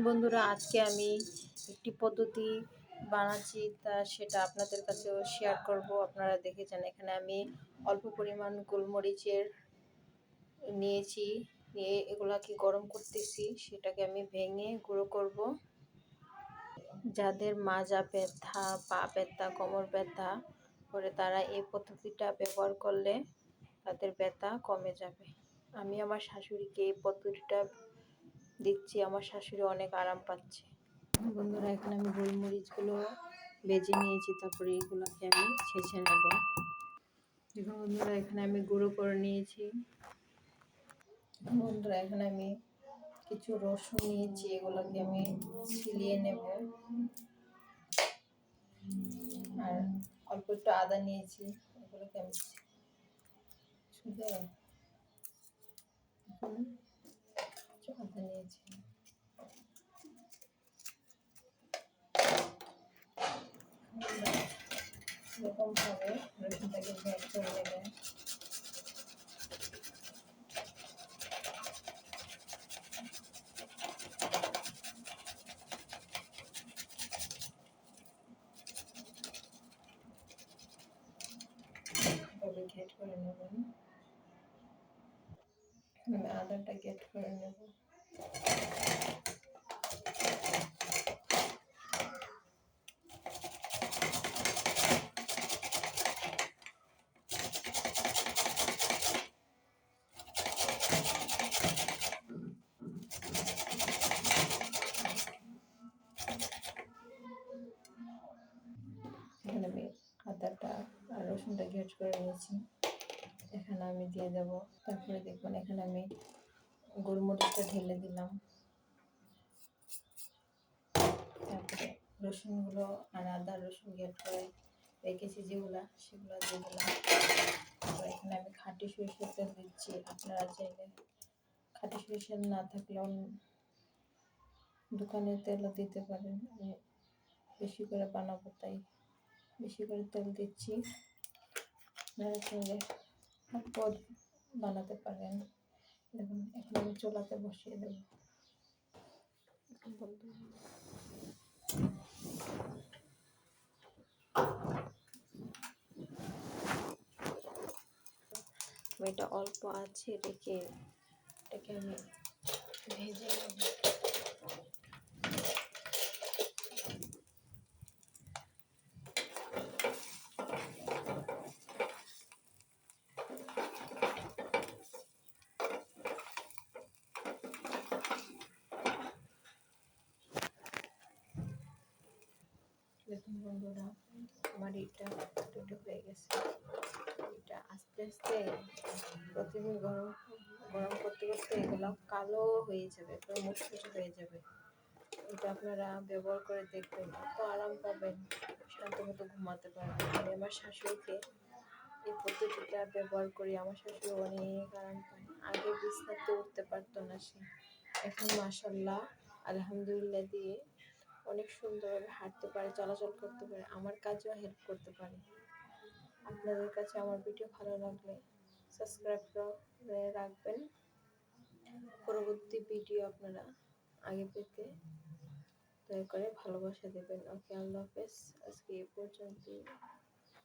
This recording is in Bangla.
বন্ধুরা, আজকে আমি একটি পদ্ধতি বানাচ্ছি, সেটা আপনাদের কাছেও শেয়ার করব। আপনারা দেখে যান। এখানে আমি অল্প পরিমাণ গোলমরিচের নিয়েছি, নিয়ে এগুলাকে গরম করতেছি। সেটাকে আমি ভেঙে গুঁড়ো করব। যাদের মাজা ব্যথা, পা ব্যথা, কোমর ব্যথা করে তারা এই পদ্ধতিটা ব্যবহার করলে তাদের ব্যথা কমে যাবে। আমি আমার শাশুড়িকে এই পদ্ধতিটা দিচ্ছি, আমার শাশুড়ি অনেক আরাম পাচ্ছে। বন্ধুরা, এখানে আমি গোলমরিচগুলো ভেজে নিয়েছি, তারপরে এগুলোকে আমি ছেঁচে নেব। দেখুন বন্ধুরা, এখানে আমি গুঁড়ো করে নিয়েছি। বন্ধুরা, এখানে আমি কিছু রসুন নিয়েছি, এগুলোকে আমি ছিলিয়ে নেব। আর অল্প একটু আদা নিয়েছি, এগুলোকে আমি আদা নিয়েছি। এরকম ভাবে রসুনটাকে ভেঙে করে নেবেন। এভাবে ঘেট করে নেবেন। আমি আদাটা ঘেট করে নেব। এখানে আমি আদাটা আর রসুনটা ঘেট করে নিয়েছি, এখানে আমি দিয়ে দেব। তারপরে দেখুন, এখানে আমি গোলমরিচটা ঢেলে দিলাম। তারপরে রসুনগুলো আর আদা রসুন ঘেট করে রেখেছি যেগুলো, সেগুলো দিয়ে দিলাম। তারপরে এখানে আমি খাঁটি সরিষার তেল দিচ্ছি। আপনারা চাইলে খাঁটি সরিষার না থাকলেও দোকানের তেলও দিতে পারেন। আমি বেশি করে বানাবো তাই বেশি করে তেল দিচ্ছি। আপনারা চাইলে পদ বানাতে পারেন। দেখুন, এখন আমি চুলাতে বসিয়ে দেব। এটা অল্প আছে রেখে এটাকে আমি ভেজে নেব। দেখুন বন্ধুরা, আমার এটা হয়ে গেছে। এটা আস্তে আস্তে প্রতিদিন গরম গরম করতে করতে এগুলো কালো হয়ে যাবে, পুরো মুচমুচে হয়ে যাবে। এটা আপনারা ব্যবহার করে দেখবেন, এত আরাম পাবেন, শান্ত মতো ঘুমাতে পারবেন। আমি আমার শাশুড়িকে এই পদ্ধতিটা ব্যবহার করি, আমার শাশুড়ি অনেক আরাম পায়। আগে বিছানাতে উঠতে পারতো না সে, এখন মাশাআল্লাহ আলহামদুলিল্লাহ দিয়ে অনেক সুন্দরভাবে হাঁটতে পারে, চলাচল করতে পারে, আমার কাজেও হেল্প করতে পারে। আপনাদের কাছে আমার ভিডিও ভালো লাগলে সাবস্ক্রাইব করে রাখবেন, পরবর্তী ভিডিও আপনারা আগে পেতে দয়া করে ভালোবাসা দেবেন। ওকে, আল্লাহ হাফেজ। আজকে এ পর্যন্ত।